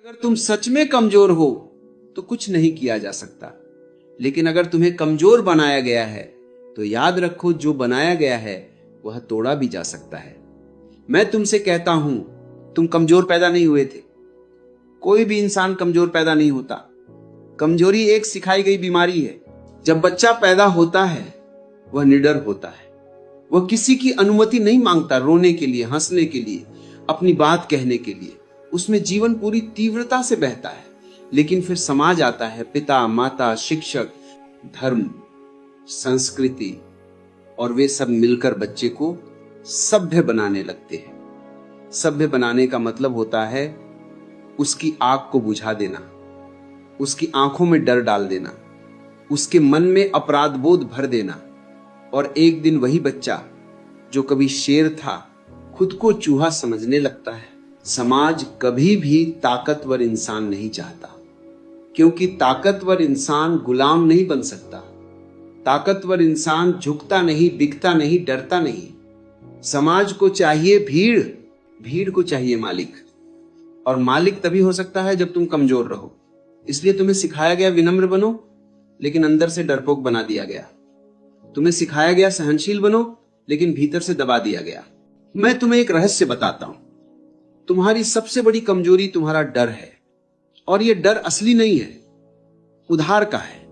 अगर तुम सच में कमजोर हो तो कुछ नहीं किया जा सकता, लेकिन अगर तुम्हें कमजोर बनाया गया है तो याद रखो, जो बनाया गया है वह तोड़ा भी जा सकता है। मैं तुमसे कहता हूं, तुम कमजोर पैदा नहीं हुए थे। कोई भी इंसान कमजोर पैदा नहीं होता। कमजोरी एक सिखाई गई बीमारी है। जब बच्चा पैदा होता है वह निडर होता है। वह किसी की अनुमति नहीं मांगता, रोने के लिए, हंसने के लिए, अपनी बात कहने के लिए। उसमें जीवन पूरी तीव्रता से बहता है। लेकिन फिर समाज आता है, पिता, माता, शिक्षक, धर्म, संस्कृति, और वे सब मिलकर बच्चे को सभ्य बनाने लगते हैं। सभ्य बनाने का मतलब होता है उसकी आग को बुझा देना, उसकी आंखों में डर डाल देना, उसके मन में अपराध बोध भर देना। और एक दिन वही बच्चा जो कभी शेर था खुद को चूहा समझने लगता है। समाज कभी भी ताकतवर इंसान नहीं चाहता, क्योंकि ताकतवर इंसान गुलाम नहीं बन सकता। ताकतवर इंसान झुकता नहीं, बिकता नहीं, डरता नहीं। समाज को चाहिए भीड़, भीड़ को चाहिए मालिक, और मालिक तभी हो सकता है जब तुम कमजोर रहो। इसलिए तुम्हें सिखाया गया विनम्र बनो, लेकिन अंदर से डरपोक बना दिया गया। तुम्हें सिखाया गया सहनशील बनो, लेकिन भीतर से दबा दिया गया। मैं तुम्हें एक रहस्य बताता हूं। तुम्हारी सबसे बड़ी कमजोरी तुम्हारा डर है, और यह डर असली नहीं है, उधार का है।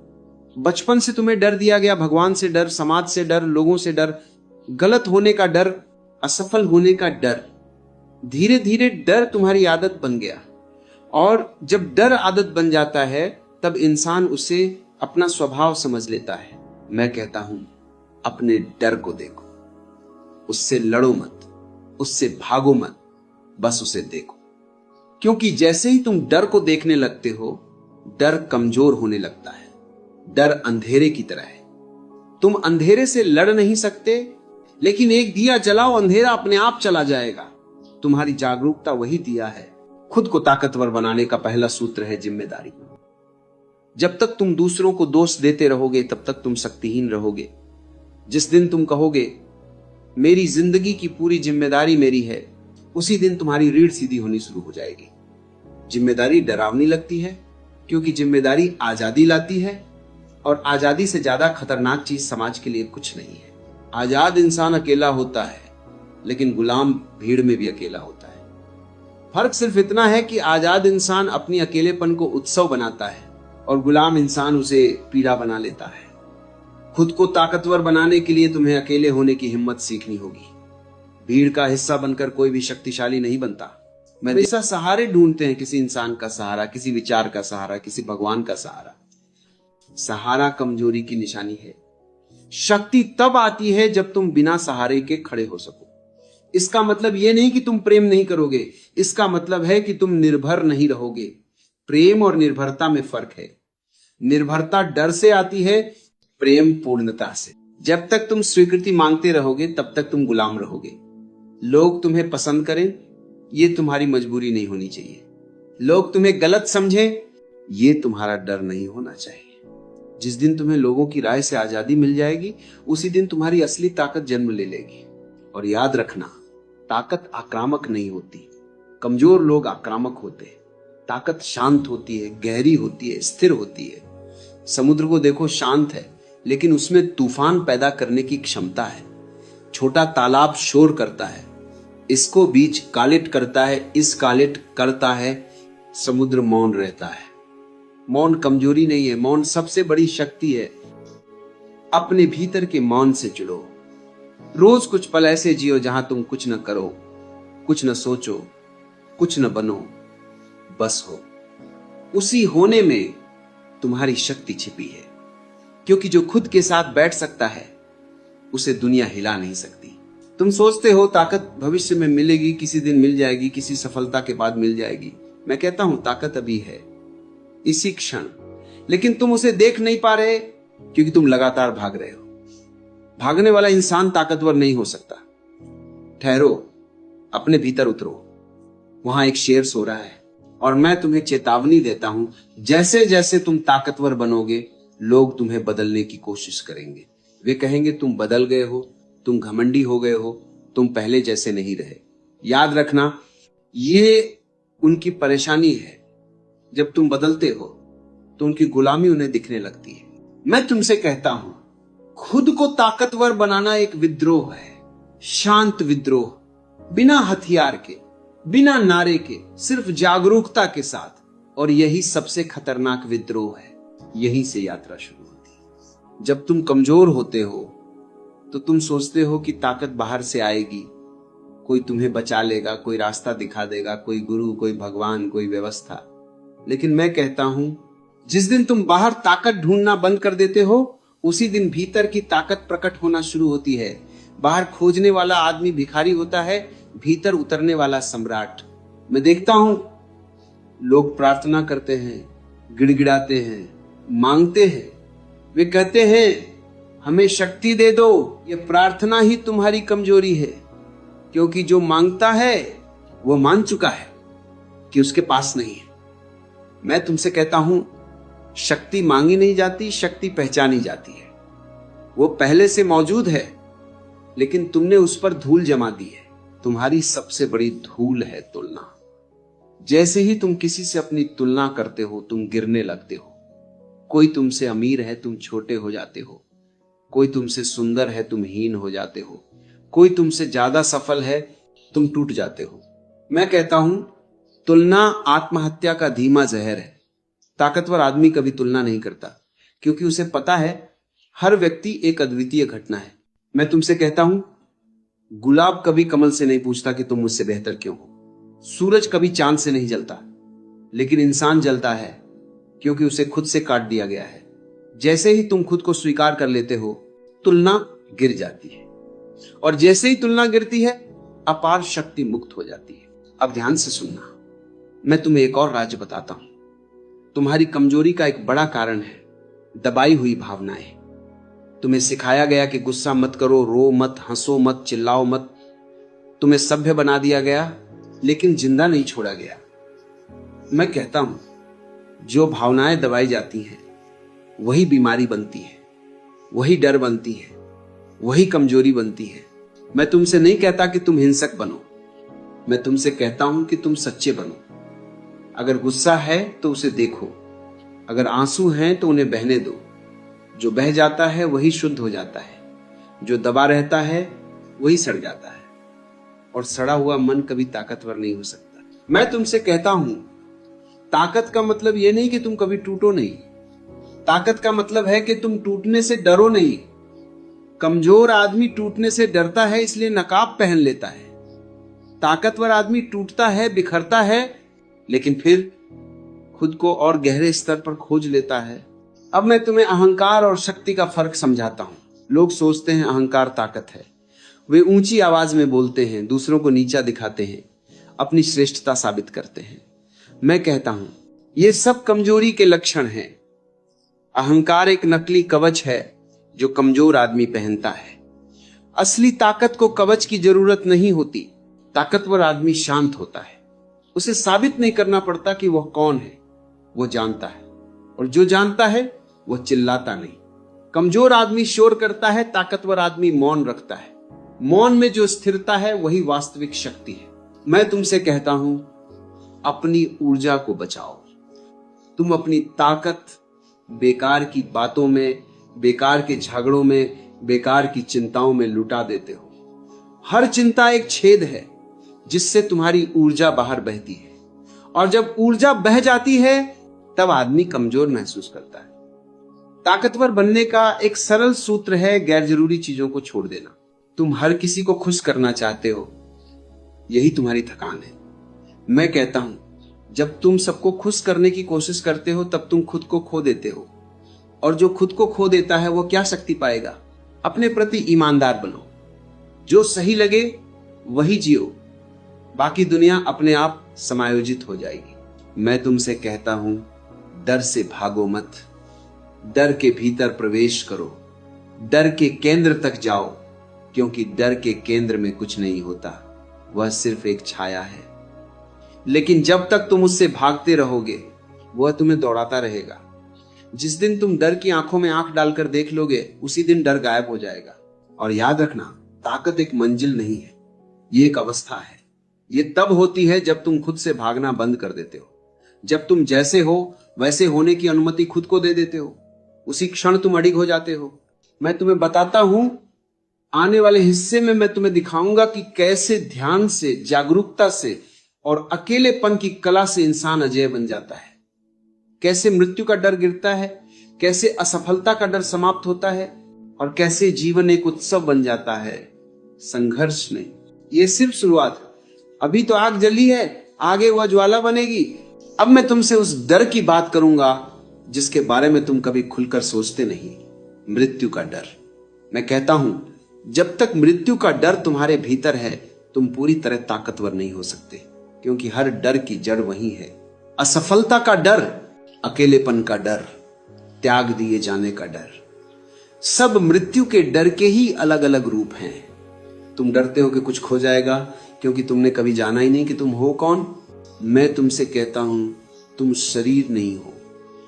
बचपन से तुम्हें डर दिया गया, भगवान से डर, समाज से डर, लोगों से डर, गलत होने का डर, असफल होने का डर। धीरे धीरे डर तुम्हारी आदत बन गया, और जब डर आदत बन जाता है तब इंसान उसे अपना स्वभाव समझ लेता है। मैं कहता हूं, अपने डर को देखो, उससे लड़ो मत, उससे भागो मत, बस उसे देखो। क्योंकि जैसे ही तुम डर को देखने लगते हो, डर कमजोर होने लगता है। डर अंधेरे की तरह है। तुम अंधेरे से लड़ नहीं सकते, लेकिन एक दिया जलाओ, अंधेरा अपने आप चला जाएगा। तुम्हारी जागरूकता वही दिया है। खुद को ताकतवर बनाने का पहला सूत्र है जिम्मेदारी। जब तक तुम दूसरों को दोष देते रहोगे तब तक तुम शक्तिहीन रहोगे। जिस दिन तुम कहोगे मेरी जिंदगी की पूरी जिम्मेदारी मेरी है, उसी दिन तुम्हारी रीढ़ सीधी होनी शुरू हो जाएगी। जिम्मेदारी डरावनी लगती है, क्योंकि जिम्मेदारी आजादी लाती है, और आजादी से ज्यादा खतरनाक चीज समाज के लिए कुछ नहीं है। आजाद इंसान अकेला होता है, लेकिन गुलाम भीड़ में भी अकेला होता है। फर्क सिर्फ इतना है कि आजाद इंसान अपनी अकेलेपन को उत्सव बनाता है, और गुलाम इंसान उसे पीड़ा बना लेता है। खुद को ताकतवर बनाने के लिए तुम्हें अकेले होने की हिम्मत सीखनी होगी। भीड़ का हिस्सा बनकर कोई भी शक्तिशाली नहीं बनता। मैं हमेशा सहारे ढूंढते हैं, किसी इंसान का सहारा, किसी विचार का सहारा, किसी भगवान का सहारा। सहारा कमजोरी की निशानी है। शक्ति तब आती है जब तुम बिना सहारे के खड़े हो सको। इसका मतलब यह नहीं कि तुम प्रेम नहीं करोगे, इसका मतलब है कि तुम निर्भर नहीं रहोगे। प्रेम और निर्भरता में फर्क है। निर्भरता डर से आती है, प्रेम पूर्णता से। जब तक तुम स्वीकृति मांगते रहोगे तब तक तुम गुलाम रहोगे। लोग तुम्हें पसंद करें, ये तुम्हारी मजबूरी नहीं होनी चाहिए। लोग तुम्हें गलत समझें, ये तुम्हारा डर नहीं होना चाहिए। जिस दिन तुम्हें लोगों की राय से आजादी मिल जाएगी, उसी दिन तुम्हारी असली ताकत जन्म ले लेगी। और याद रखना, ताकत आक्रामक नहीं होती। कमजोर लोग आक्रामक होते हैं। ताकत शांत होती है, गहरी होती है, स्थिर होती है। समुद्र को देखो, शांत है, लेकिन उसमें तूफान पैदा करने की क्षमता है। छोटा तालाब शोर करता है, इसको बीच कालिट करता है, इस कालिट करता है, समुद्र मौन रहता है। मौन कमजोरी नहीं है, मौन सबसे बड़ी शक्ति है। अपने भीतर के मौन से जुड़ो। रोज कुछ पल ऐसे जियो जहां तुम कुछ न करो, कुछ न सोचो, कुछ न बनो, बस हो। उसी होने में तुम्हारी शक्ति छिपी है, क्योंकि जो खुद के साथ बैठ सकता है उसे दुनिया हिला नहीं सकती। तुम सोचते हो ताकत भविष्य में मिलेगी, किसी दिन मिल जाएगी, किसी सफलता के बाद मिल जाएगी। मैं कहता हूं ताकत अभी है, इसी क्षण, लेकिन तुम उसे देख नहीं पा रहे क्योंकि तुम लगातार भाग रहे हो। भागने वाला इंसान ताकतवर नहीं हो सकता। ठहरो, अपने भीतर उतरो। वहां एक शेर सो रहा है, और मैं तुम्हें चेतावनी देता हूं, जैसे जैसे तुम ताकतवर बनोगे, लोग तुम्हें बदलने की कोशिश करेंगे। वे कहेंगे तुम बदल गए हो, तुम घमंडी हो गए हो, तुम पहले जैसे नहीं रहे। याद रखना, ये उनकी परेशानी है, जब तुम बदलते हो तो उनकी गुलामी उन्हें दिखने लगती है। मैं तुमसे कहता हूं, खुद को ताकतवर बनाना एक विद्रोह है, शांत विद्रोह, बिना हथियार के, बिना नारे के, सिर्फ जागरूकता के साथ। और यही सबसे खतरनाक विद्रोह है। यहीं से यात्रा शुरू होती है। जब तुम कमजोर होते हो तो तुम सोचते हो कि ताकत बाहर से आएगी, कोई तुम्हें बचा लेगा, कोई रास्ता दिखा देगा, कोई गुरु, कोई भगवान, कोई व्यवस्था। लेकिन मैं कहता हूं, जिस दिन तुम बाहर ताकत ढूंढना बंद कर देते हो, उसी दिन भीतर की ताकत प्रकट होना शुरू होती है। बाहर खोजने वाला आदमी भिखारी होता है, भीतर उतरने वाला सम्राट। मैं देखता हूं, लोग प्रार्थना करते हैं, गिड़गिड़ाते हैं, मांगते हैं। वे कहते हैं, हमें शक्ति दे दो। ये प्रार्थना ही तुम्हारी कमजोरी है, क्योंकि जो मांगता है वो मान चुका है कि उसके पास नहीं है। मैं तुमसे कहता हूं, शक्ति मांगी नहीं जाती, शक्ति पहचानी जाती है। वो पहले से मौजूद है, लेकिन तुमने उस पर धूल जमा दी है। तुम्हारी सबसे बड़ी धूल है तुलना। जैसे ही तुम किसी से अपनी तुलना करते हो, तुम गिरने लगते हो। कोई तुमसे अमीर है, तुम छोटे हो जाते हो। कोई तुमसे सुंदर है, तुम हीन हो जाते हो। कोई तुमसे ज्यादा सफल है, तुम टूट जाते हो। मैं कहता हूं, तुलना आत्महत्या का धीमा जहर है। ताकतवर आदमी कभी तुलना नहीं करता, क्योंकि उसे पता है हर व्यक्ति एक अद्वितीय घटना है। मैं तुमसे कहता हूं, गुलाब कभी कमल से नहीं पूछता कि तुम मुझसे बेहतर क्यों हो। सूरज कभी चांद से नहीं जलता, लेकिन इंसान जलता है क्योंकि उसे खुद से काट दिया गया है। जैसे ही तुम खुद को स्वीकार कर लेते हो, तुलना गिर जाती है, और जैसे ही तुलना गिरती है, अपार शक्ति मुक्त हो जाती है। अब ध्यान से सुनना, मैं तुम्हें एक और राज बताता हूं। तुम्हारी कमजोरी का एक बड़ा कारण है दबाई हुई भावनाएं। तुम्हें सिखाया गया कि गुस्सा मत करो, रो मत, हंसो मत, चिल्लाओ मत। तुम्हें सभ्य बना दिया गया, लेकिन जिंदा नहीं छोड़ा गया। मैं कहता हूं, जो भावनाएं दबाई जाती हैं वही बीमारी बनती है, वही डर बनती है, वही कमजोरी बनती है। मैं तुमसे नहीं कहता कि तुम हिंसक बनो, मैं तुमसे कहता हूं कि तुम सच्चे बनो। अगर गुस्सा है तो उसे देखो, अगर आंसू हैं तो उन्हें बहने दो। जो बह जाता है वही शुद्ध हो जाता है, जो दबा रहता है वही सड़ जाता है, और सड़ा हुआ मन कभी ताकतवर नहीं हो सकता। मैं तुमसे कहता हूं, ताकत का मतलब यह नहीं कि तुम कभी टूटो नहीं। ताकत का मतलब है कि तुम टूटने से डरो नहीं। कमजोर आदमी टूटने से डरता है, इसलिए नकाब पहन लेता है। ताकतवर आदमी टूटता है, बिखरता है, लेकिन फिर खुद को और गहरे स्तर पर खोज लेता है। अब मैं तुम्हें अहंकार और शक्ति का फर्क समझाता हूं। लोग सोचते हैं अहंकार ताकत है। वे ऊंची आवाज में बोलते हैं, दूसरों को नीचा दिखाते हैं, अपनी श्रेष्ठता साबित करते हैं। मैं कहता हूं, ये सब कमजोरी के लक्षण हैं। अहंकार एक नकली कवच है जो कमजोर आदमी पहनता है। असली ताकत को कवच की जरूरत नहीं होती। ताकतवर आदमी शांत होता है, उसे साबित नहीं करना पड़ता कि वह कौन है। वो जानता है, और जो जानता है वह चिल्लाता नहीं। कमजोर आदमी शोर करता है, ताकतवर आदमी मौन रखता है। मौन में जो स्थिरता है वही वास्तविक शक्ति है। मैं तुमसे कहता हूं, अपनी ऊर्जा को बचाओ। तुम अपनी ताकत बेकार की बातों में, बेकार के झगड़ों में, बेकार की चिंताओं में लुटा देते हो। हर चिंता एक छेद है जिससे तुम्हारी ऊर्जा बाहर बहती है, और जब ऊर्जा बह जाती है तब आदमी कमजोर महसूस करता है। ताकतवर बनने का एक सरल सूत्र है गैर जरूरी चीजों को छोड़ देना। तुम हर किसी को खुश करना चाहते हो, यही तुम्हारी थकान है। मैं कहता हूं, जब तुम सबको खुश करने की कोशिश करते हो तब तुम खुद को खो देते हो, और जो खुद को खो देता है वो क्या शक्ति पाएगा। अपने प्रति ईमानदार बनो, जो सही लगे वही जियो, बाकी दुनिया अपने आप समायोजित हो जाएगी। मैं तुमसे कहता हूं, डर से भागो मत, डर के भीतर प्रवेश करो, डर के केंद्र तक जाओ, क्योंकि डर के केंद्र में कुछ नहीं होता, वह सिर्फ एक छाया है। लेकिन जब तक तुम उससे भागते रहोगे वह तुम्हें दौड़ाता रहेगा। जिस दिन तुम डर की आंखों में आंख डालकर देख लोगे, उसी दिन डर गायब हो जाएगा। और याद रखना, ताकत एक मंजिल नहीं है, ये एक अवस्था है। ये तब होती है जब तुम खुद से भागना बंद कर देते हो, जब तुम जैसे हो वैसे होने की अनुमति खुद को दे देते हो, उसी क्षण तुम अडिग हो जाते हो। मैं तुम्हें बताता हूं, आने वाले हिस्से में मैं तुम्हें दिखाऊंगा कि कैसे ध्यान से, जागरूकता से और अकेलेपन की कला से इंसान अजेय बन जाता है। कैसे मृत्यु का डर गिरता है, कैसे असफलता का डर समाप्त होता है और कैसे जीवन एक उत्सव बन जाता है, संघर्ष नहीं। ये सिर्फ शुरुआत है। अभी तो आग जली है, आगे वह ज्वाला बनेगी। अब मैं तुमसे उस डर की बात करूंगा जिसके बारे में तुम कभी खुलकर सोचते नहीं, मृत्यु का डर। मैं कहता हूं, जब तक मृत्यु का डर तुम्हारे भीतर है, तुम पूरी तरह ताकतवर नहीं हो सकते, क्योंकि हर डर की जड़ वही है। असफलता का डर, अकेलेपन का डर, त्याग दिए जाने का डर, सब मृत्यु के डर के ही अलग अलग रूप हैं। तुम डरते हो कि कुछ खो जाएगा, क्योंकि तुमने कभी जाना ही नहीं कि तुम हो कौन। मैं तुमसे कहता हूं, तुम शरीर नहीं हो।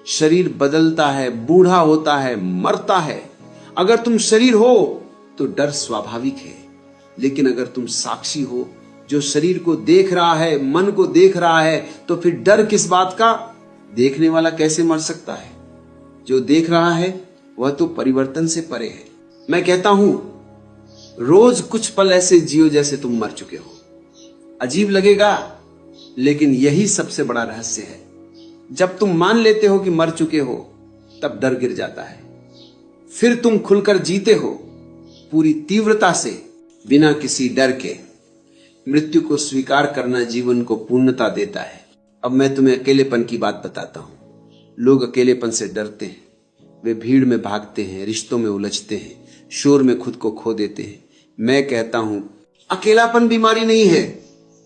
शरीर बदलता है, बूढ़ा होता है, मरता है। अगर तुम शरीर हो तो डर स्वाभाविक है, लेकिन अगर तुम साक्षी हो, जो शरीर को देख रहा है, मन को देख रहा है, तो फिर डर किस बात का? देखने वाला कैसे मर सकता है? जो देख रहा है वह तो परिवर्तन से परे है। मैं कहता हूं, रोज कुछ पल ऐसे जियो जैसे तुम मर चुके हो। अजीब लगेगा, लेकिन यही सबसे बड़ा रहस्य है। जब तुम मान लेते हो कि मर चुके हो, तब डर गिर जाता है। फिर तुम खुलकर जीते हो, पूरी तीव्रता से, बिना किसी डर के। मृत्यु को स्वीकार करना जीवन को पूर्णता देता है। अब मैं तुम्हें अकेलेपन की बात बताता हूं। लोग अकेलेपन से डरते हैं, वे भीड़ में भागते हैं, रिश्तों में उलझते हैं, शोर में खुद को खो देते हैं। मैं कहता हूं, अकेलापन बीमारी नहीं है,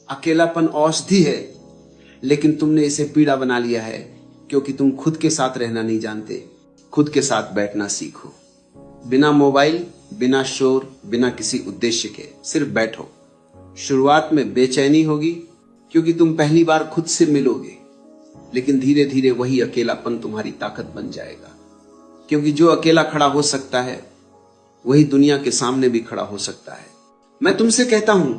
अकेलापन औषधि है, लेकिन तुमने इसे पीड़ा बना लिया है, क्योंकि तुम खुद के साथ रहना नहीं जानते। खुद के साथ बैठना सीखो, बिना मोबाइल, बिना शोर, बिना किसी उद्देश्य के, सिर्फ बैठो। शुरुआत में बेचैनी होगी, क्योंकि तुम पहली बार खुद से मिलोगे, लेकिन धीरे धीरे वही अकेलापन तुम्हारी ताकत बन जाएगा। क्योंकि जो अकेला खड़ा हो सकता है, वही दुनिया के सामने भी खड़ा हो सकता है। मैं तुमसे कहता हूं,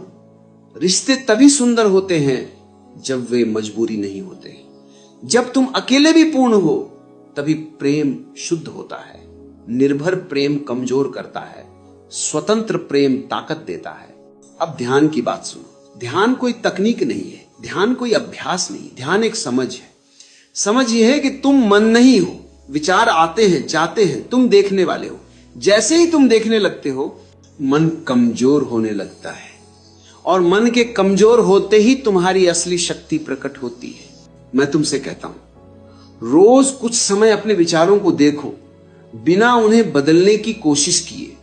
रिश्ते तभी सुंदर होते हैं जब वे मजबूरी नहीं होते। जब तुम अकेले भी पूर्ण हो, तभी प्रेम शुद्ध होता है। निर्भर प्रेम कमजोर करता है, स्वतंत्र प्रेम ताकत देता है। अब ध्यान की बात सुनो। ध्यान कोई तकनीक नहीं है, ध्यान कोई अभ्यास नहीं, ध्यान एक समझ है। समझ यह है कि तुम मन नहीं हो, विचार आते हैं, जाते हैं, तुम देखने वाले हो। जैसे ही तुम देखने लगते हो, मन कमजोर होने लगता है, और मन के कमजोर होते ही तुम्हारी असली शक्ति प्रकट होती है। मैं तुमसे कहता हूं, रोज कुछ समय अपने विचारों को देखो, बिना उन्हें बदलने की कोशिश किए।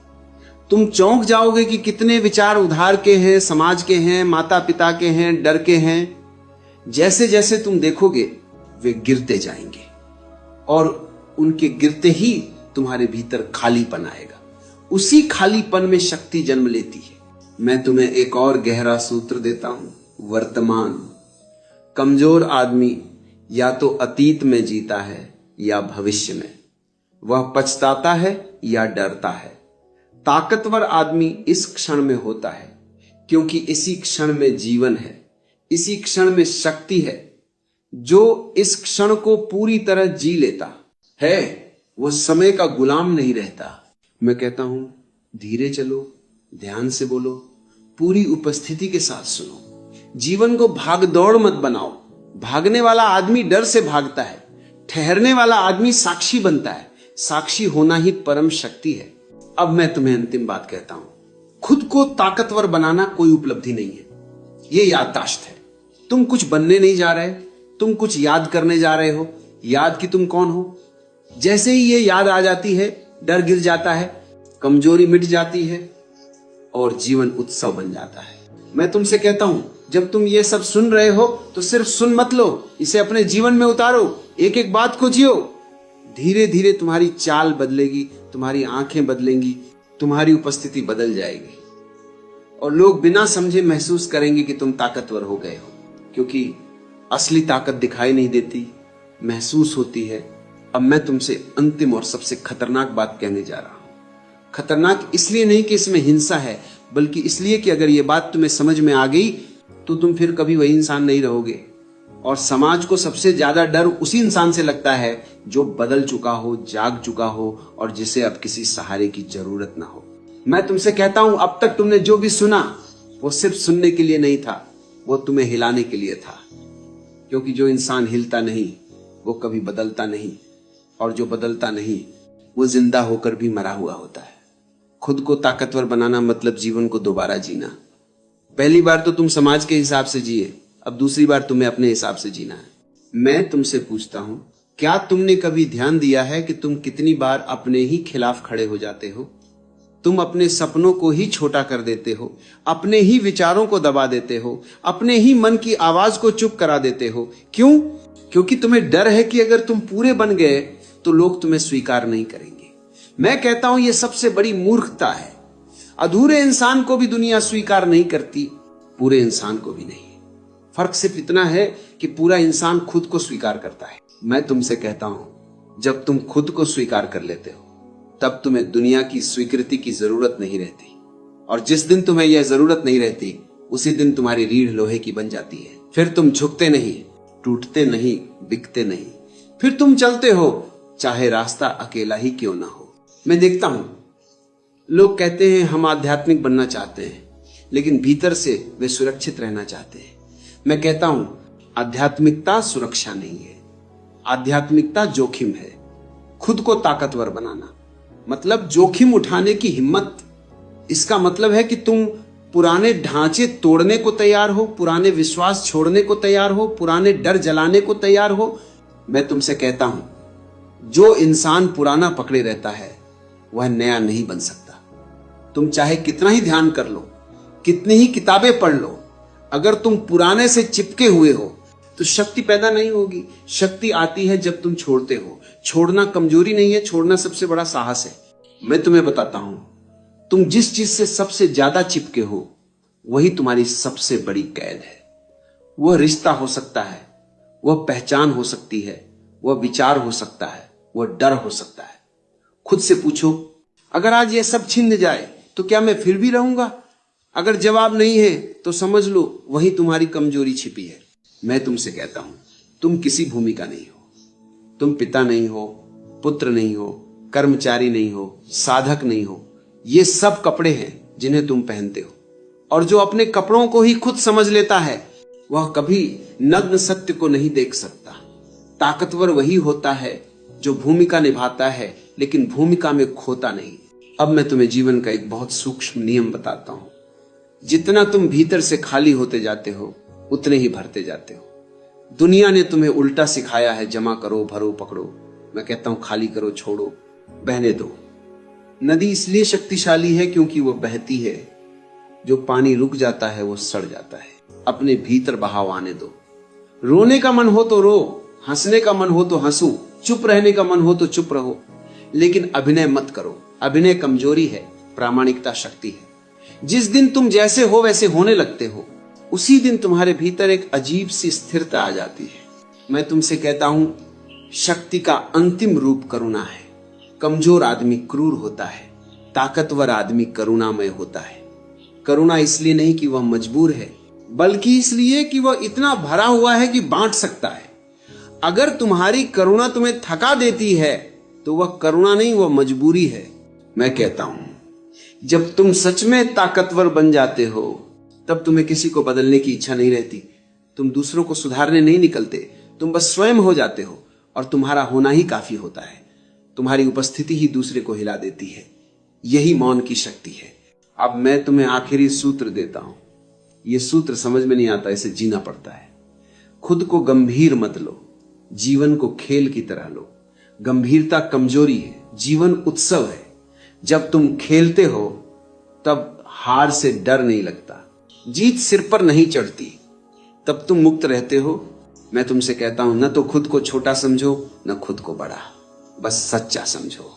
तुम चौंक जाओगे कि कितने विचार उधार के हैं, समाज के हैं, माता पिता के हैं, डर के हैं। जैसे जैसे तुम देखोगे, वे गिरते जाएंगे, और उनके गिरते ही तुम्हारे भीतर खालीपन आएगा। उसी खालीपन में शक्ति जन्म लेती है। मैं तुम्हें एक और गहरा सूत्र देता हूं, वर्तमान। कमजोर आदमी या तो अतीत में जीता है या भविष्य में। वह पछताता है या डरता है। ताकतवर आदमी इस क्षण में होता है, क्योंकि इसी क्षण में जीवन है, इसी क्षण में शक्ति है। जो इस क्षण को पूरी तरह जी लेता है, वो समय का गुलाम नहीं रहता। मैं कहता हूं, धीरे चलो, ध्यान से बोलो, पूरी उपस्थिति के साथ सुनो। जीवन को भाग दौड़ मत बनाओ। भागने वाला आदमी डर से भागता है, ठहरने वाला आदमी साक्षी बनता है। साक्षी होना ही परम शक्ति है। अब मैं तुम्हें अंतिम बात कहता हूं, खुद को ताकतवर बनाना कोई उपलब्धि नहीं है, यह याददाश्त है। तुम कुछ बनने नहीं जा रहे, तुम कुछ याद करने जा रहे हो। याद कि तुम कौन हो। जैसे ही ये याद आ जाती है, डर गिर जाता है, कमजोरी मिट जाती है, और जीवन उत्सव बन जाता है। मैं तुमसे कहता हूं, जब तुम ये सब सुन रहे हो, तो सिर्फ सुन मत लो, इसे अपने जीवन में उतारो। एक एक बात को जियो। धीरे धीरे तुम्हारी चाल बदलेगी, तुम्हारी आंखें बदलेंगी, तुम्हारी उपस्थिति बदल जाएगी, और लोग बिना समझे महसूस करेंगे कि तुम ताकतवर हो गए हो। क्योंकि असली ताकत दिखाई नहीं देती, महसूस होती है। अब मैं तुमसे अंतिम और सबसे खतरनाक बात कहने जा रहा हूं। खतरनाक इसलिए नहीं कि इसमें हिंसा है, बल्कि इसलिए कि अगर यह बात तुम्हें समझ में आ गई, तो तुम फिर कभी वही इंसान नहीं रहोगे। और समाज को सबसे ज्यादा डर उसी इंसान से लगता है जो बदल चुका हो, जाग चुका हो और जिसे अब किसी सहारे की जरूरत ना हो। मैं तुमसे कहता हूं, अब तक तुमने जो भी सुना वो सिर्फ सुनने के लिए नहीं था, वो तुम्हें हिलाने के लिए था। क्योंकि जो इंसान हिलता नहीं वो कभी बदलता नहीं, और जो बदलता नहीं वो जिंदा होकर भी मरा हुआ होता है। खुद को ताकतवर बनाना मतलब जीवन को दोबारा जीना। पहली बार तो तुम समाज के हिसाब से जिए, अब दूसरी बार तुम्हें अपने हिसाब से जीना है। मैं तुमसे पूछता हूं, क्या तुमने कभी ध्यान दिया है कि तुम कितनी बार अपने ही खिलाफ खड़े हो जाते हो? तुम अपने सपनों को ही छोटा कर देते हो, अपने ही विचारों को दबा देते हो, अपने ही मन की आवाज को चुप करा देते हो। क्यों? क्योंकि तुम्हें डर है कि अगर तुम पूरे बन गए तो लोग तुम्हें स्वीकार नहीं करेंगे। मैं कहता हूं यह सबसे बड़ी मूर्खता है। अधूरे इंसान को भी दुनिया स्वीकार नहीं करती, पूरे इंसान को भी नहीं। फर्क सिर्फ इतना है कि पूरा इंसान खुद को स्वीकार करता है। मैं तुमसे कहता हूं, जब तुम खुद को स्वीकार कर लेते हो तब तुम्हें दुनिया की स्वीकृति की जरूरत नहीं रहती, और जिस दिन तुम्हें यह जरूरत नहीं रहती उसी दिन तुम्हारी रीढ़ लोहे की बन जाती है। फिर तुम झुकते नहीं, टूटते नहीं, बिकते नहीं, फिर तुम चलते हो चाहे रास्ता अकेला ही क्यों ना हो। मैं देखता हूं लोग कहते हैं हम आध्यात्मिक बनना चाहते हैं, लेकिन भीतर से वे सुरक्षित रहना चाहते हैं। मैं कहता हूं आध्यात्मिकता सुरक्षा नहीं है, आध्यात्मिकता जोखिम है। खुद को ताकतवर बनाना मतलब जोखिम उठाने की हिम्मत। इसका मतलब है कि तुम पुराने ढांचे तोड़ने को तैयार हो, पुराने विश्वास छोड़ने को तैयार हो, पुराने डर जलाने को तैयार हो। मैं तुमसे कहता हूं, जो इंसान पुराना पकड़े रहता है वह नया नहीं बन सकता। तुम चाहे कितना ही ध्यान कर लो, कितनी ही किताबें पढ़ लो, अगर तुम पुराने से चिपके हुए हो तो शक्ति पैदा नहीं होगी। शक्ति आती है जब तुम छोड़ते हो। छोड़ना कमजोरी नहीं है, छोड़ना सबसे बड़ा साहस है। मैं तुम्हें बताता हूं, तुम जिस चीज से सबसे ज्यादा चिपके हो वही तुम्हारी सबसे बड़ी कैद है। वह रिश्ता हो सकता है, वह पहचान हो सकती है, वह विचार हो सकता है, वह डर हो सकता है। खुद से पूछो, अगर आज यह सब छिन जाए तो क्या मैं फिर भी रहूंगा? अगर जवाब नहीं है तो समझ लो वही तुम्हारी कमजोरी छिपी है। मैं तुमसे कहता हूं, तुम किसी भूमि का नहीं हो। तुम पिता नहीं हो, पुत्र नहीं हो, कर्मचारी नहीं हो, साधक नहीं हो। ये सब कपड़े हैं जिन्हें तुम पहनते हो। और जो अपने कपड़ों को ही खुद समझ लेता है वह कभी नग्न सत्य को नहीं देख सकता। ताकतवर वही होता है जो भूमिका निभाता है लेकिन भूमिका में खोता नहीं। अब मैं तुम्हें जीवन का एक बहुत सूक्ष्म नियम बताता हूं। जितना तुम भीतर से खाली होते जाते हो उतने ही भरते जाते हो। दुनिया ने तुम्हें उल्टा सिखाया है, जमा करो, भरो, पकड़ो। मैं कहता हूं खाली करो, छोड़ो, बहने दो। नदी इसलिए शक्तिशाली है क्योंकि वो बहती है। जो पानी रुक जाता है वो सड़ जाता है। अपने भीतर बहाव आने दो। रोने का मन हो तो रो, हंसने का मन हो तो हंसो, चुप रहने का मन हो तो चुप रहो, लेकिन अभिनय मत करो। अभिनय कमजोरी है, प्रामाणिकता शक्ति है। जिस दिन तुम जैसे हो वैसे होने लगते हो उसी दिन तुम्हारे भीतर एक अजीब सी स्थिरता आ जाती है। मैं तुमसे कहता हूं, शक्ति का अंतिम रूप करुणा है। कमजोर आदमी क्रूर होता है, ताकतवर आदमी करुणामय होता है। करुणा इसलिए नहीं कि वह मजबूर है, बल्कि इसलिए कि वह इतना भरा हुआ है कि बांट सकता है। अगर तुम्हारी करुणा तुम्हें थका देती है तो वह करुणा नहीं, वह मजबूरी है। मैं कहता हूं, जब तुम सच में ताकतवर बन जाते हो तब तुम्हें किसी को बदलने की इच्छा नहीं रहती। तुम दूसरों को सुधारने नहीं निकलते, तुम बस स्वयं हो जाते हो और तुम्हारा होना ही काफी होता है। तुम्हारी उपस्थिति ही दूसरे को हिला देती है। यही मौन की शक्ति है। अब मैं तुम्हें आखिरी सूत्र देता हूं। यह सूत्र समझ में नहीं आता, इसे जीना पड़ता है। खुद को गंभीर मत लो, जीवन को खेल की तरह लो। गंभीरता कमजोरी है, जीवन उत्सव है। जब तुम खेलते हो तब हार से डर नहीं लगता, जीत सिर पर नहीं चढ़ती, तब तुम मुक्त रहते हो। मैं तुमसे कहता हूं, न तो खुद को छोटा समझो न खुद को बड़ा, बस सच्चा समझो।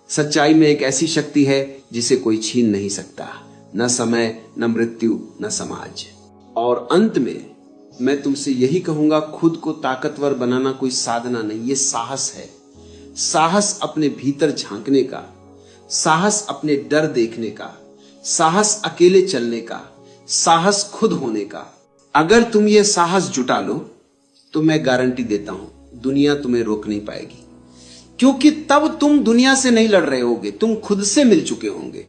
सच्चाई में एक ऐसी शक्ति है जिसे कोई छीन नहीं सकता, न समय, न मृत्यु, न समाज। और अंत में मैं तुमसे यही कहूंगा, खुद को ताकतवर बनाना कोई साधना नहीं, ये साहस है। साहस अपने भीतर झांकने का, साहस अपने डर देखने का, साहस अकेले चलने का, साहस खुद होने का। अगर तुम ये साहस जुटा लो तो मैं गारंटी देता हूं दुनिया तुम्हें रोक नहीं पाएगी, क्योंकि तब तुम दुनिया से नहीं लड़ रहे होगे, तुम खुद से मिल चुके होंगे।